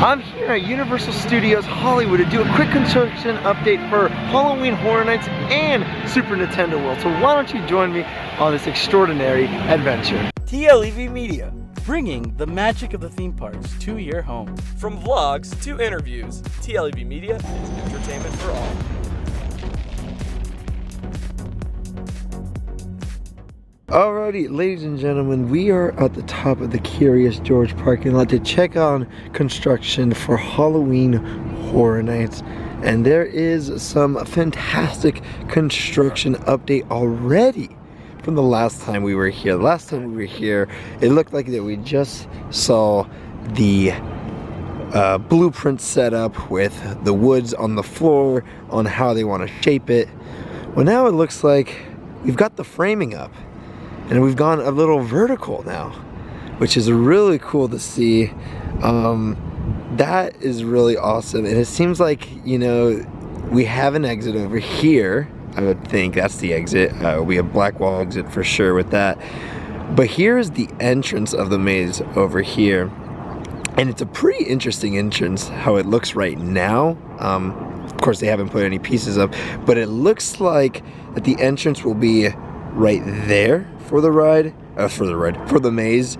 I'm here at Universal Studios Hollywood to do a quick construction update for Halloween Horror Nights and Super Nintendo World. So why don't you join me on this extraordinary adventure? TLEV Media, bringing the magic of the theme parks to your home. From vlogs to interviews, TLEV Media is entertainment for all. Alrighty, ladies and gentlemen, we are at the top of the Curious George parking lot to check on construction for Halloween Horror Nights. And there is some fantastic construction update already from the last time we were here. The last time we were here, it looked like that we just saw the blueprint set up with the woods on the floor on how they want to shape it. Well, now it looks like we've got the framing up. And we've gone a little vertical now, which is really cool to see. That is really awesome. And it seems like, you know, we have an exit over here. I would think that's the exit. We have black wall exit for sure with that. But here's the entrance of the maze over here. And it's a pretty interesting entrance, how it looks right now. Of course, they haven't put any pieces up, but it looks like that the entrance will be right there for the maze,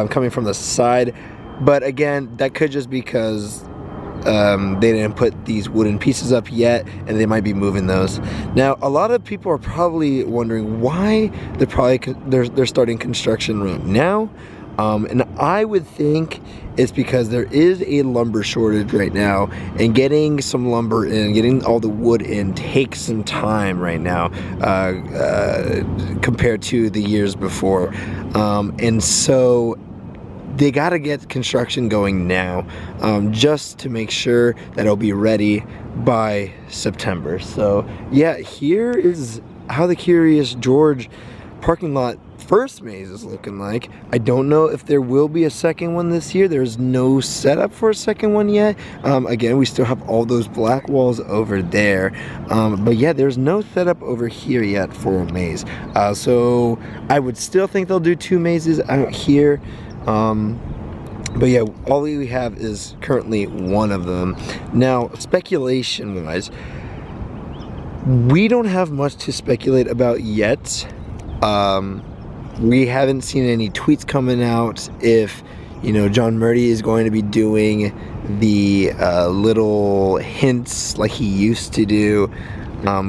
coming from the side. But again, that could just be because they didn't put these wooden pieces up yet, and they might be moving those. Now, a lot of people are probably wondering why they're starting construction right now. And I would think it's because there is a lumber shortage right now, and getting some lumber in, getting all the wood in takes some time right now compared to the years before. And so they got to get construction going now, just to make sure that it'll be ready by September. So yeah, here is how the Curious George parking lot first maze is looking like. I don't know if there will be a second one this year. There's no setup for a second one yet. Again, we still have all those black walls over there. But yeah, there's no setup over here yet for a maze. So I would still think they'll do two mazes out here. But yeah, all we have is currently one of them. Now, speculation wise, we don't have much to speculate about yet. We haven't seen any tweets coming out if, you know, John Murdy is going to be doing the little hints like he used to do.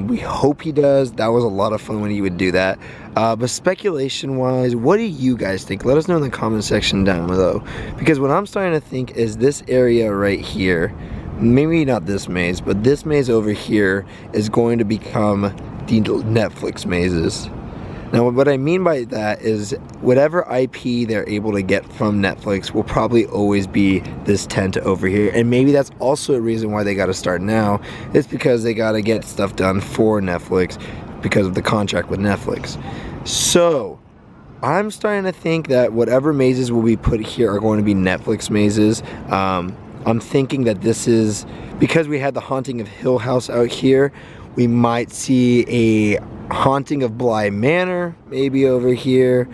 We hope he does. That was a lot of fun when he would do that. But speculation wise, what do you guys think? Let us know in the comment section down below. Because what I'm starting to think is this area right here, maybe not this maze, but this maze over here is going to become the Netflix mazes. Now, what I mean by that is whatever IP they're able to get from Netflix will probably always be this tent over here. And maybe that's also a reason why they got to start now. It's because they got to get stuff done for Netflix because of the contract with Netflix. So, I'm starting to think that whatever mazes will be put here are going to be Netflix mazes. I'm thinking that this is, because we had the Haunting of Hill House out here, we might see a Haunting of Bly Manor maybe over here.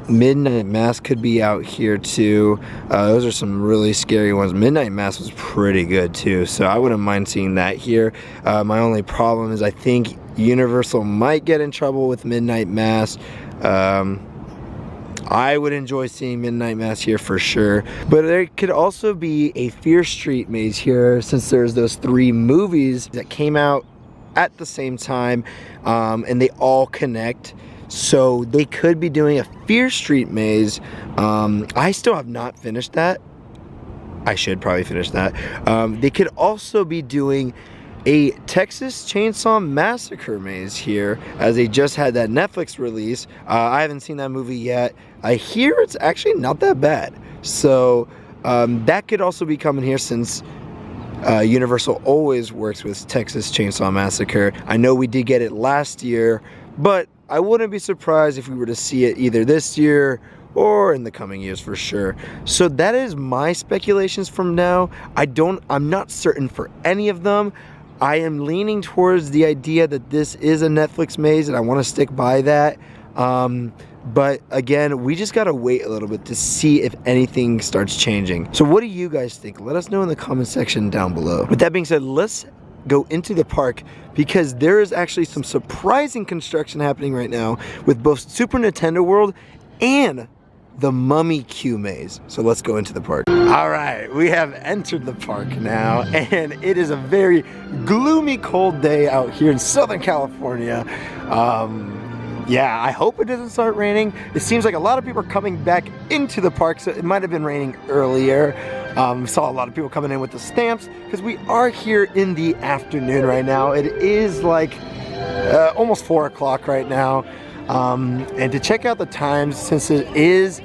Midnight Mass could be out here too. Those are some really scary ones. Midnight Mass was pretty good too, so I wouldn't mind seeing that here. My only problem is I think Universal might get in trouble with Midnight Mass. I would enjoy seeing Midnight Mass here for sure. But there could also be a Fear Street maze here, since there's those 3 movies that came out at the same time, and they all connect. So they could be doing a Fear Street maze. I still have not finished that. I should probably finish that. They could also be doing a Texas Chainsaw Massacre maze here, as they just had that Netflix release. I haven't seen that movie yet. I hear it's actually not that bad. So that could also be coming here, since Universal always works with Texas Chainsaw Massacre. I know we did get it last year, but I wouldn't be surprised if we were to see it either this year or in the coming years for sure. So that is my speculations from now. I'm not certain for any of them. I am leaning towards the idea that this is a Netflix maze, and I want to stick by that. But again, we just gotta wait a little bit to see if anything starts changing. So what do you guys think? Let us know in the comment section down below. With that being said, let's go into the park because there is actually some surprising construction happening right now with both Super Nintendo World and the Mummy Q maze. So let's go into the park. All right, we have entered the park now, and it is a very gloomy, cold day out here in Southern California. Yeah, I hope it doesn't start raining. It seems like a lot of people are coming back into the park, so it might have been raining earlier. Saw a lot of people coming in with the stamps because we are here in the afternoon right now. It is like almost 4 o'clock right now. And to check out the times, since it is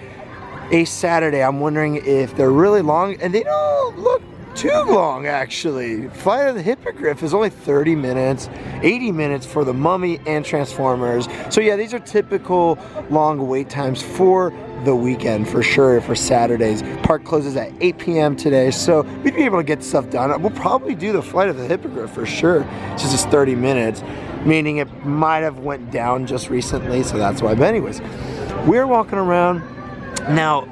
a Saturday, I'm wondering if they're really long, and they don't look too long actually. Flight of the Hippogriff is only 30 minutes, 80 minutes for the Mummy and Transformers. So yeah, these are typical long wait times for the weekend for sure, for Saturdays. Park closes at 8 p.m. today, so we'd be able to get stuff done. We'll probably do the Flight of the Hippogriff for sure. It's just 30 minutes, meaning it might have went down just recently, so that's why. But anyways, we're walking around. Now,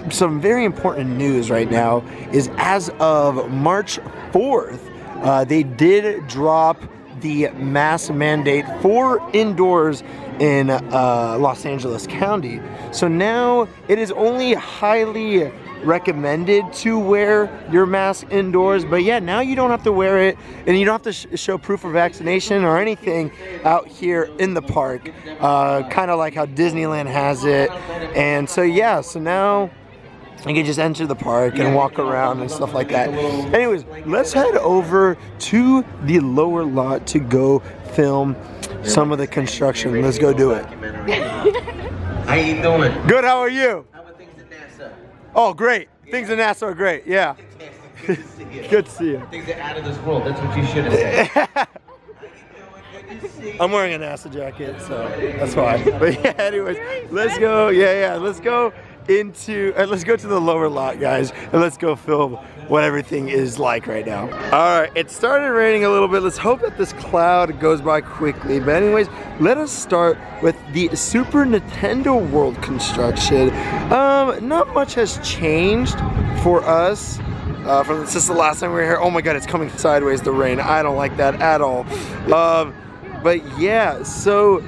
some very important news right now is as of March 4th, they did drop the mask mandate for indoors in Los Angeles County. So now it is only highly recommended to wear your mask indoors, but yeah, now you don't have to wear it, and you don't have to show proof of vaccination or anything out here in the park, kind of like how Disneyland has it. And so yeah, so now you can just enter the park and walk around and stuff like that. Anyways, let's head over to the lower lot to go film some of the construction. Let's go do it. How you doing? Good, how are you? How are things at NASA? Oh, great. Things in NASA are great, yeah. Good to see you. Good to see you. Things are out of this world. That's what you should have said. How you doing? Good to see you. I'm wearing a NASA jacket, so that's fine. But yeah, anyways, let's go. Yeah, let's go into. Let's go to the lower lot, guys, and let's go film what everything is like right now. All right, it started raining a little bit. Let's hope that this cloud goes by quickly. But anyways, let us start with the Super Nintendo World construction. Not much has changed for us. Since the last time we were here. Oh my god, it's coming sideways, the rain. I don't like that at all. But yeah, so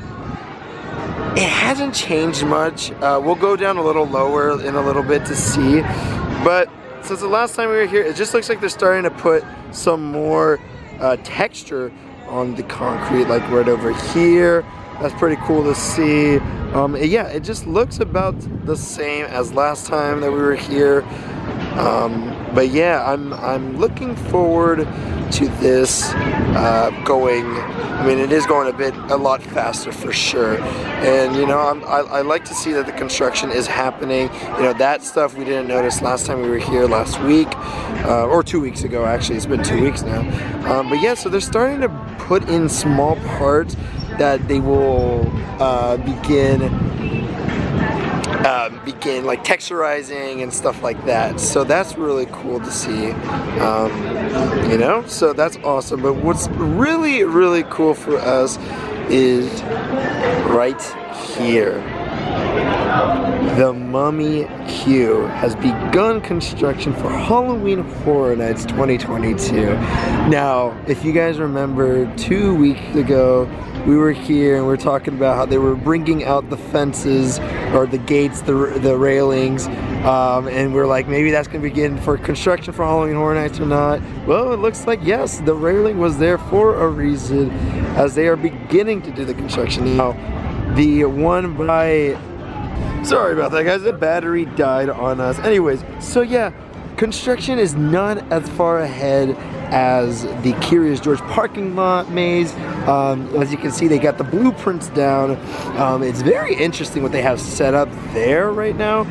it hasn't changed much. We'll go down a little lower in a little bit to see. But since the last time we were here, it just looks like they're starting to put some more texture on the concrete, like right over here. That's pretty cool to see. Yeah, it just looks about the same as last time that we were here. But yeah, I'm looking forward to this going. I mean, it is going a lot faster for sure. And you know, I like to see that the construction is happening. You know, that stuff we didn't notice last time we were here last week, or 2 weeks ago actually. It's been 2 weeks now. But yeah, so they're starting to put in small parts that they will begin like texturizing and stuff like that. So that's really cool to see, you know, so that's awesome. But what's really, really cool for us is right here. The Mummy Q has begun construction for Halloween Horror Nights 2022. Now, if you guys remember 2 weeks ago, we were here and we were talking about how they were bringing out the fences or the gates, the railings, and we're like, maybe that's going to begin for construction for Halloween Horror Nights or not. Well, it looks like yes, the railing was there for a reason, as they are beginning to do the construction now. The one by... Sorry about that, guys. The battery died on us. Anyways, so yeah, construction is not as far ahead as the Curious George parking lot maze. As you can see, they got the blueprints down. It's very interesting what they have set up there right now.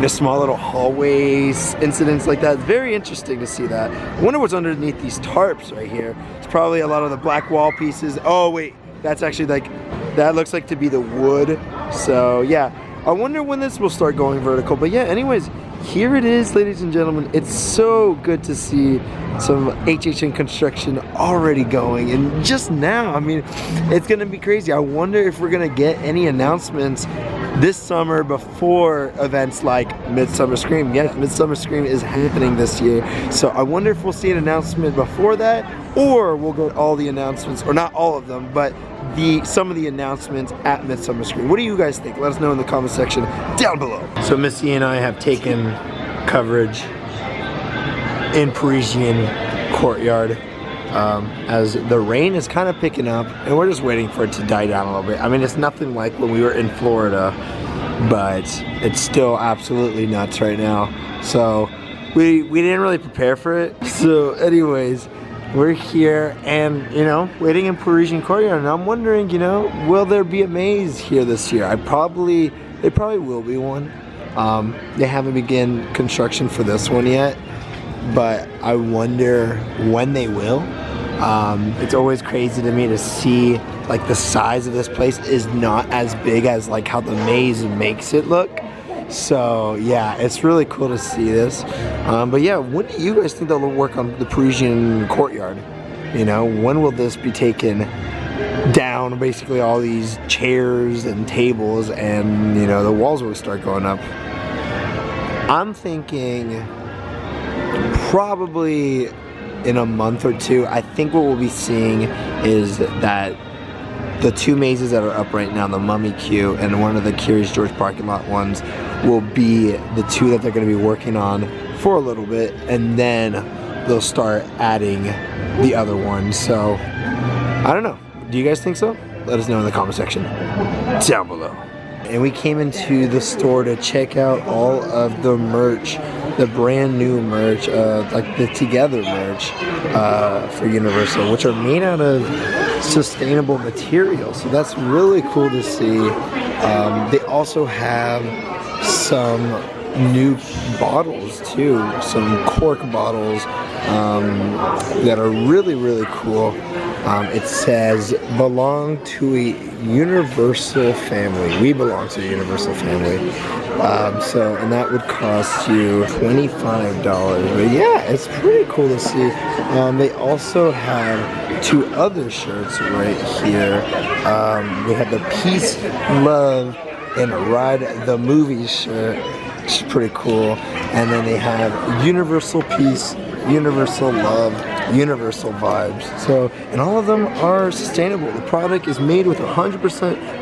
The small little hallways, incidents like that. It's very interesting to see that. I wonder what's underneath these tarps right here. It's probably a lot of the black wall pieces. Oh wait, that's actually like, that looks like to be the wood. So yeah, I wonder when this will start going vertical. But yeah, anyways, here it is, ladies and gentlemen. It's so good to see some HHN construction already going, and just now, I mean, it's gonna be crazy. I wonder if we're gonna get any announcements this summer before events like Midsummer Scream. Yes, Midsummer Scream is happening this year, so I wonder if we'll see an announcement before that, or we'll get all the announcements, or not all of them, but some of the announcements at Midsummer Scream. What do you guys think? Let us know in the comment section down below. So Missy and I have taken coverage in Parisian Courtyard as the rain is kind of picking up, and we're just waiting for it to die down a little bit. I mean, it's nothing like when we were in Florida, but it's still absolutely nuts right now. So we didn't really prepare for it. So anyways, we're here and, you know, waiting in Parisian Courtyard, and I'm wondering, you know, will there be a maze here this year? There probably will be one. They haven't begun construction for this one yet, but I wonder when they will. It's always crazy to me to see like the size of this place is not as big as like how the maze makes it look. So yeah, it's really cool to see this. But yeah, when do you guys think they'll work on the Parisian Courtyard? You know, when will this be taken down? Basically all these chairs and tables, and you know, the walls will start going up. I'm thinking probably in a month or two. I think what we'll be seeing is that the two mazes that are up right now, the Mummy Queue and one of the Curious George parking lot ones, will be the two that they're going to be working on for a little bit, and then they'll start adding the other ones. So I don't know. Do you guys think so? Let us know in the comment section down below. And we came into the store to check out all of the merch, the brand new merch, like the Together merch for Universal, which are made out of sustainable materials. So that's really cool to see. They also have some new bottles too, some cork bottles that are really, really cool. It says, belong to a universal family. We belong to a universal family. And that would cost you $25. But yeah, it's pretty cool to see. They also have two other shirts right here. We have the Peace, Love, and Ride the Movie shirt, which is pretty cool. And then they have Universal Peace, Universal Love, Universal Vibes. So, and all of them are sustainable. The product is made with 100%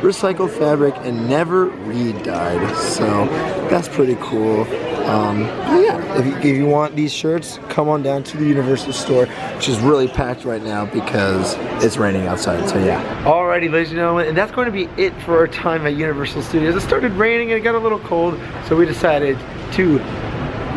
recycled fabric and never re-dyed. So that's pretty cool. Yeah, if you want these shirts, come on down to the Universal store, which is really packed right now because it's raining outside. So yeah. Alrighty, ladies and gentlemen, and that's going to be it for our time at Universal Studios. It started raining and it got a little cold, so we decided to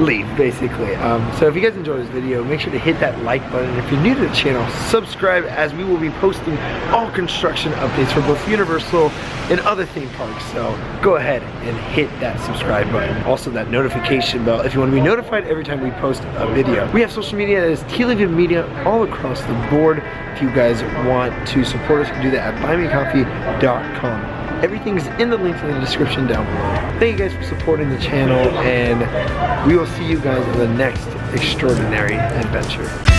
leave, basically. So if you guys enjoyed this video, make sure to hit that like button. If you're new to the channel, subscribe, as we will be posting all construction updates for both Universal and other theme parks. So go ahead and hit that subscribe button. Also that notification bell if you want to be notified every time we post a video. We have social media that is TLEV Media all across the board. If you guys want to support us, you can do that at buymeacoffee.com. Everything's in the links in the description down below. Thank you guys for supporting the channel, and we will see you guys in the next extraordinary adventure.